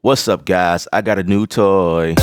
What's up, guys? I got a new toy.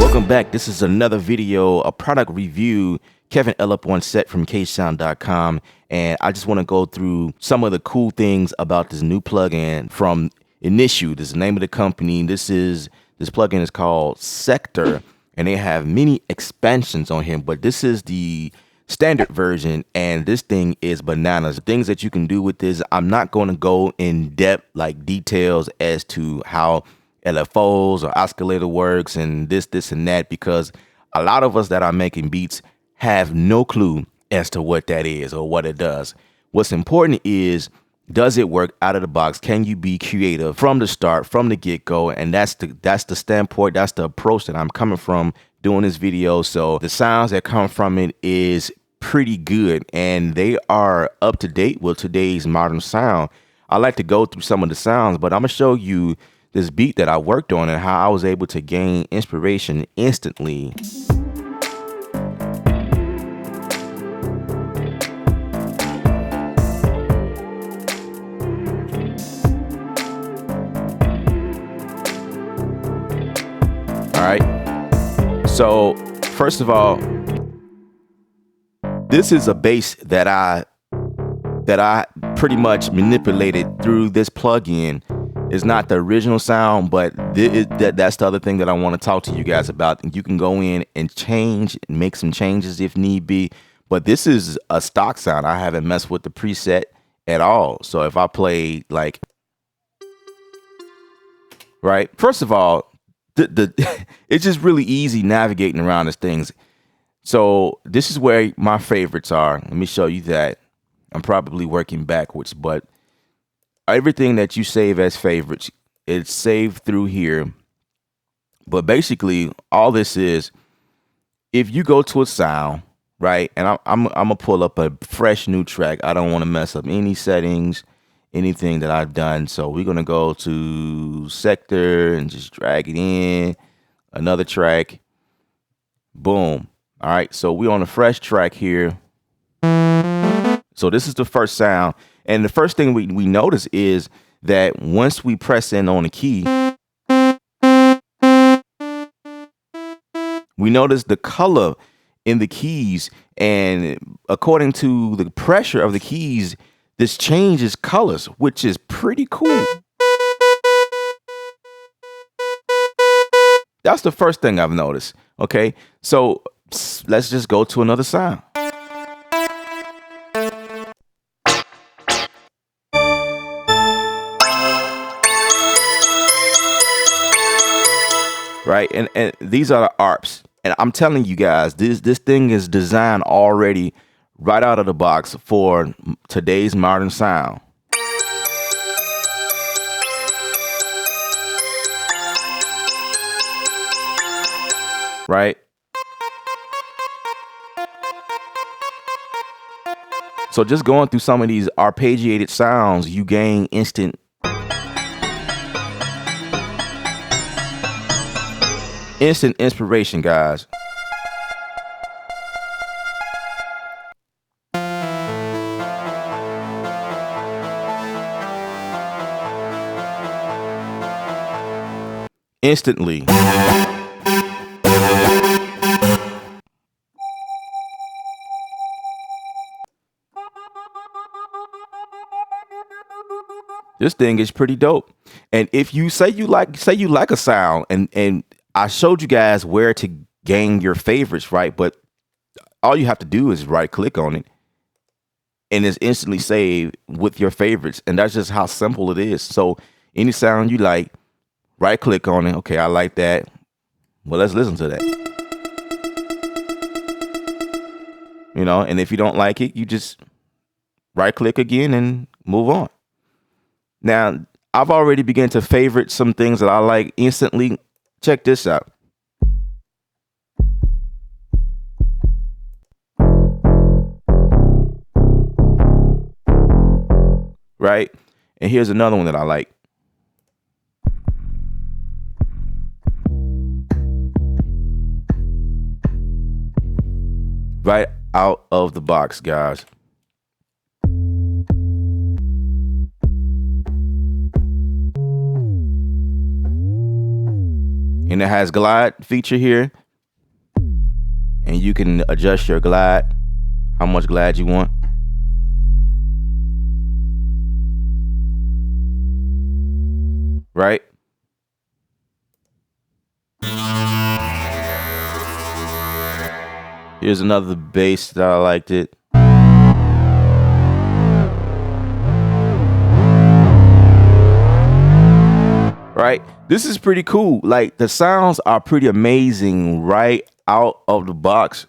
Welcome back. This is another video, a product review. Kevin L up on set from ksound.com, and I just want to go through some of the cool things about this new plugin from Initio. This is the name of the company. This plugin is called Sektor, and they have many expansions on here, but this is the standard version, and this thing is bananas. The things that you can do with this, I'm not going to go in depth like details as to how LFOs or oscillator works and this and that, because a lot of us that are making beats have no clue as to what that is or what it does. What's important is, does it work out of the box? Can you be creative from the start, from the get-go? And that's the standpoint, that's the approach that I'm coming from doing this video. So the sounds that come from it is pretty good, and they are up to date with today's modern sound. I like to go through some of the sounds, but I'm gonna show you this beat that I worked on and how I was able to gain inspiration instantly. All right, so first of all, this is a bass that I pretty much manipulated through this plugin. It's not the original sound, but that's the other thing that I want to talk to you guys about. You can go in and change and make some changes if need be, but this is a stock sound. I haven't messed with the preset at all. So if I play like, right, first of all, it's just really easy navigating around these things. So this is where my favorites are. Let me show you that. I'm probably working backwards, but everything that you save as favorites, it's saved through here. But basically, all this is, if you go to a sound, right, and I'm gonna pull up a fresh new track. I don't want to mess up any settings, anything that I've done. So we're gonna go to Sektor and just drag it in. Another track. Boom. All right, so we're on a fresh track here. So this is the first sound. And the first thing we notice is that once we press in on a key, we notice the color in the keys. And according to the pressure of the keys, this changes colors, which is pretty cool. That's the first thing I've noticed. Okay, so let's just go to another sound. Right, and these are the ARPs, and I'm telling you guys, this thing is designed already right out of the box for today's modern sound. Right. So just going through some of these arpeggiated sounds, you gain instant inspiration, guys. Instantly. This thing is pretty dope. And if you say you like a sound, and I showed you guys where to gain your favorites, right? But all you have to do is right click on it and it's instantly saved with your favorites. And that's just how simple it is. So any sound you like, right click on it. Okay, I like that. Well, let's listen to that. You know, and if you don't like it, you just right click again and move on. Now, I've already begun to favorite some things that I like instantly. Check this out. Right? And here's another one that I like. Right out of the box, guys. And it has glide feature here. And you can adjust your glide, how much glide you want. Right? Here's another bass that I liked it. Right? This is pretty cool. Like, the sounds are pretty amazing right out of the box.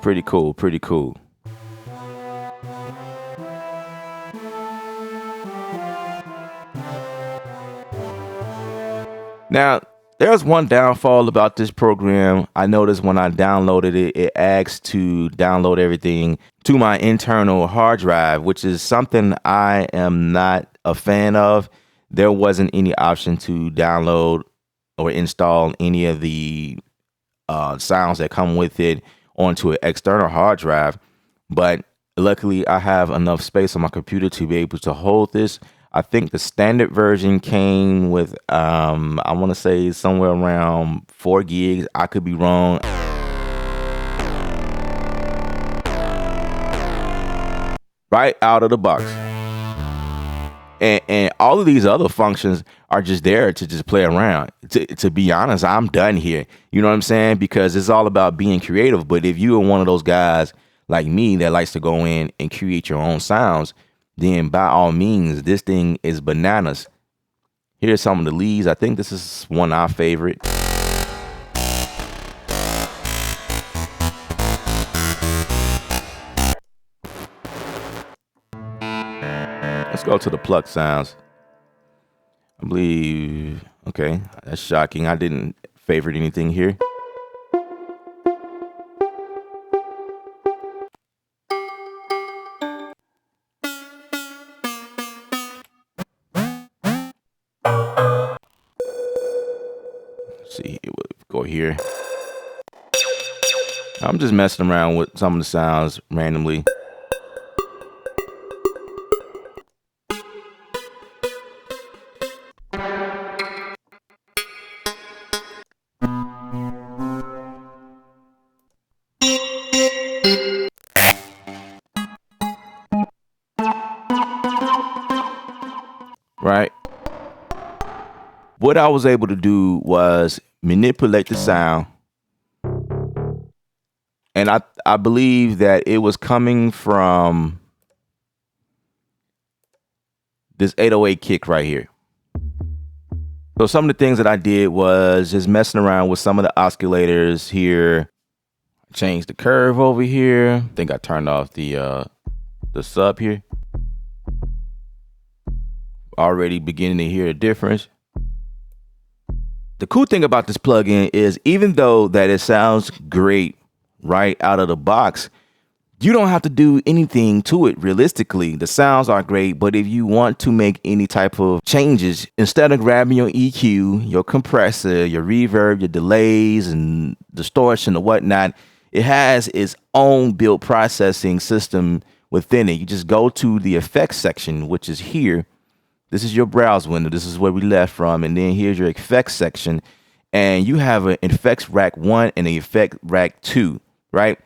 Pretty cool, pretty cool. Now, there's one downfall about this program. I noticed when I downloaded it, it asks to download everything to my internal hard drive, which is something I am not a fan of. There wasn't any option to download or install any of the sounds that come with it onto an external hard drive. But luckily, I have enough space on my computer to be able to hold this. I think the standard version came with, I want to say somewhere around 4 gigs. I could be wrong. Right out of the box. And all of these other functions are just there to just play around. To be honest, I'm done here. You know what I'm saying? Because it's all about being creative. But if you are one of those guys like me that likes to go in and create your own sounds, then by all means, this thing is bananas. Here's some of the leads. I think this is one of our favorite. Let's go to the pluck sounds. I believe, okay, that's shocking. I didn't favorite anything here. See, it would go here. I'm just messing around with some of the sounds randomly. Right? What I was able to do was manipulate the sound. And I believe that it was coming from this 808 kick right here. So some of the things that I did was just messing around with some of the oscillators here. Changed the curve over here. I think I turned off the sub here. Already beginning to hear a difference. The cool thing about this plugin is even though that it sounds great right out of the box, you don't have to do anything to it realistically. The sounds are great, but if you want to make any type of changes, instead of grabbing your EQ, your compressor, your reverb, your delays and distortion and whatnot, it has its own built processing system within it. You just go to the effects section, which is here. This is your browse window. This is where we left from. And then here's your effects section. And you have an effects rack 1 and an effect rack 2, right?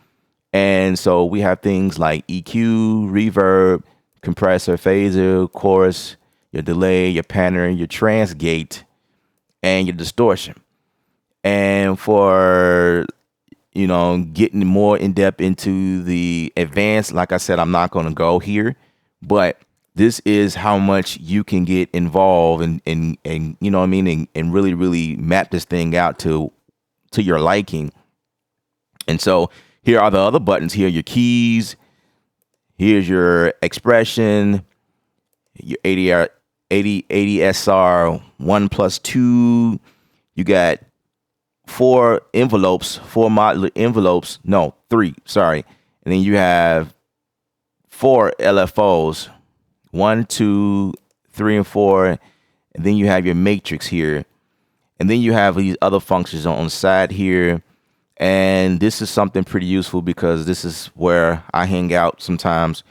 And so we have things like EQ, reverb, compressor, phaser, chorus, your delay, your pattern, your transgate, and your distortion. And for, you know, getting more in depth into the advanced, like I said, I'm not going to go here, but this is how much you can get involved and you know what I mean, and really map this thing out to your liking. And so here are the other buttons. Here are your keys. Here's your expression, your 80 SR 1+2. You got 4 envelopes, 4 modular envelopes. No, 3, sorry. And then you have 4 LFOs. 1, 2, 3, and 4. And then you have your matrix here. And then you have these other functions on the side here. And this is something pretty useful because this is where I hang out sometimes,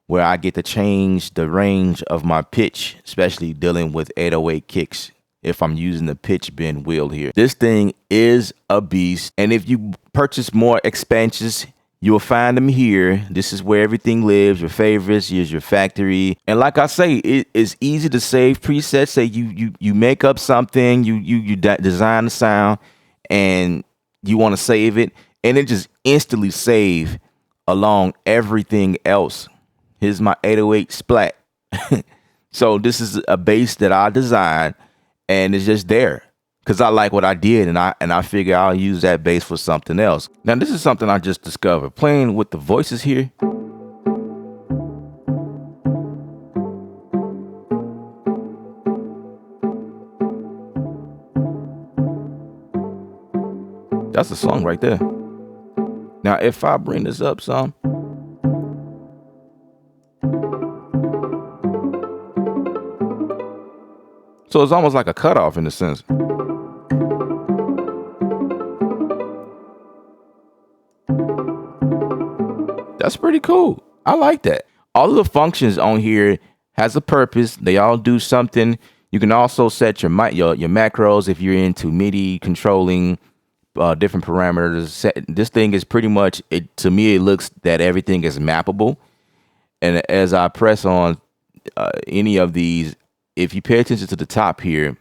where I get to change the range of my pitch, especially dealing with 808 kicks if I'm using the pitch bend wheel here. This thing is a beast. And if you purchase more expansions, you'll find them here. This is where everything lives, your favorites, here's your factory. And like I say, it is easy to save presets. Say you make up something, you design the sound and you want to save it, and it just instantly save along everything else. Here's my 808 splat. So this is a bass that I designed, and it's just there because I like what I did, and I figure I'll use that bass for something else. Now this is something I just discovered playing with the voices here. That's a song right there. Now if I bring this up some, so it's almost like a cutoff in a sense. That's pretty cool. I like that. All of the functions on here has a purpose. They all do something. You can also set your macros if you're into MIDI controlling different parameters. This thing is pretty much, to me, it looks that everything is mappable. And as I press on any of these, if you pay attention to the top here,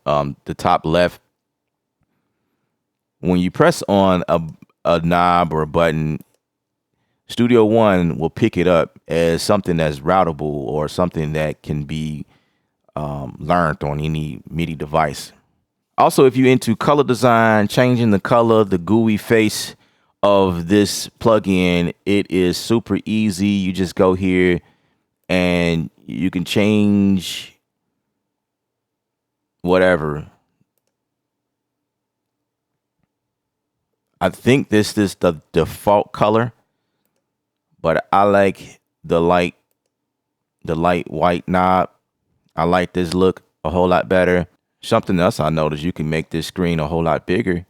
the top left, when you press on a knob or a button, Studio One will pick it up as something that's routable or something that can be learned on any MIDI device. Also, if you're into color design, changing the color, the GUI face of this plugin, it is super easy. You just go here and you can change whatever. I think this is the default color, but I like the light white knob. I like this look a whole lot better. Something else I noticed, you can make this screen a whole lot bigger,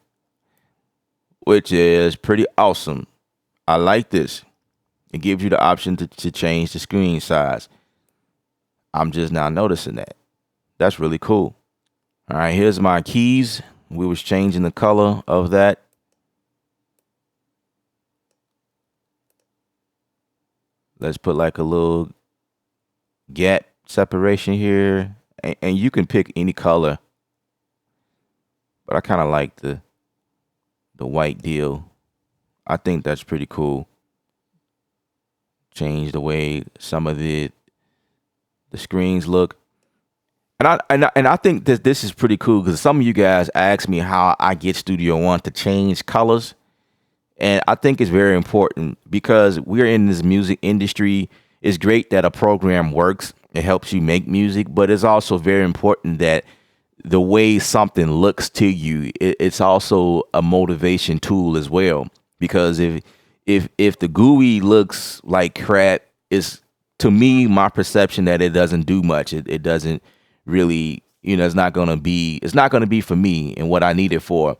which is pretty awesome. I like this. It gives you the option to change the screen size. I'm just now noticing that. That's really cool. All right, here's my keys. We was changing the color of that. Let's put like a little gap separation here. And you can pick any color, but I kind of like the white deal. I think that's pretty cool. Change the way some of the screens look, and I think that this is pretty cool because some of you guys ask me how I get Studio One to change colors, and I think it's very important because we're in this music industry. It's great that a program works. It helps you make music, but it's also very important that the way something looks to you, it's also a motivation tool as well. Because if the GUI looks like crap, it's, to me, my perception that it doesn't do much. It doesn't really, it's not gonna be for me and what I need it for.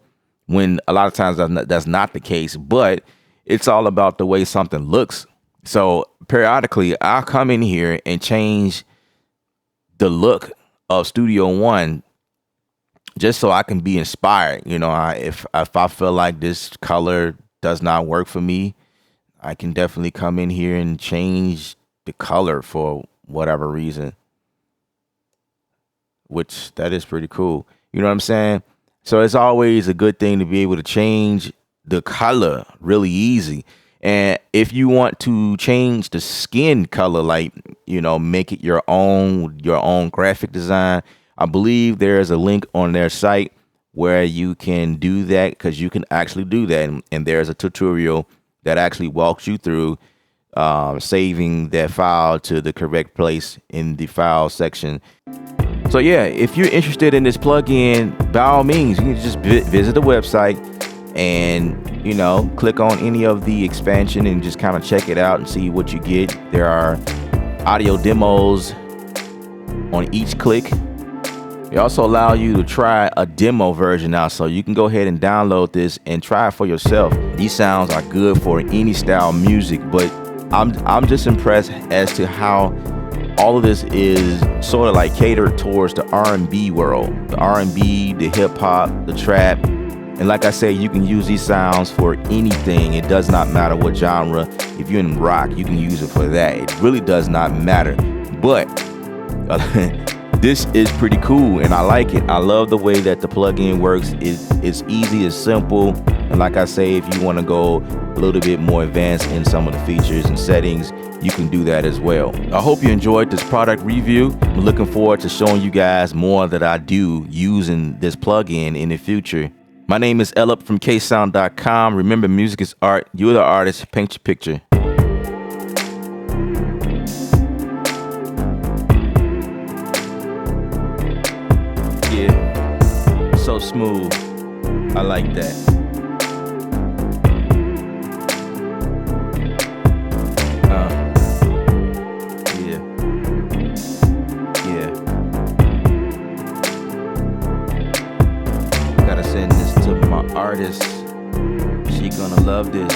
When a lot of times that's not the case, but it's all about the way something looks. So periodically, I'll come in here and change the look of Studio One just so I can be inspired. If I feel like this color does not work for me, I can definitely come in here and change the color for whatever reason, which that is pretty cool. You know what I'm saying? So it's always a good thing to be able to change the color really easy. And if you want to change the skin color, like, make it your own graphic design, I believe there's a link on their site where you can do that, because you can actually do that. And there's a tutorial that actually walks you through saving that file to the correct place in the file section. So yeah, if you're interested in this plugin, by all means, you can just visit the website and click on any of the expansion and just kind of check it out and see what you get. There are audio demos on each click. They also allow you to try a demo version now, so you can go ahead and download this and try it for yourself. These sounds are good for any style of music, but I'm just impressed as to how all of this is sort of like catered towards the R&B world, the R&B, the hip hop, the trap. And like I say, you can use these sounds for anything. It does not matter what genre. If you're in rock, you can use it for that. It really does not matter. But this is pretty cool, and I like it. I love the way that the plugin works. It's easy, it's simple, and like I say, if you want to go a little bit more advanced in some of the features and settings, you can do that as well. I hope you enjoyed this product review. I'm looking forward to showing you guys more that I do using this plugin in the future. My name is Ellip from ksound.com. Remember, music is art. You're the artist. Paint your picture. Yeah, so smooth. I like that. Yeah. Gotta send this to my artist. She gonna love this.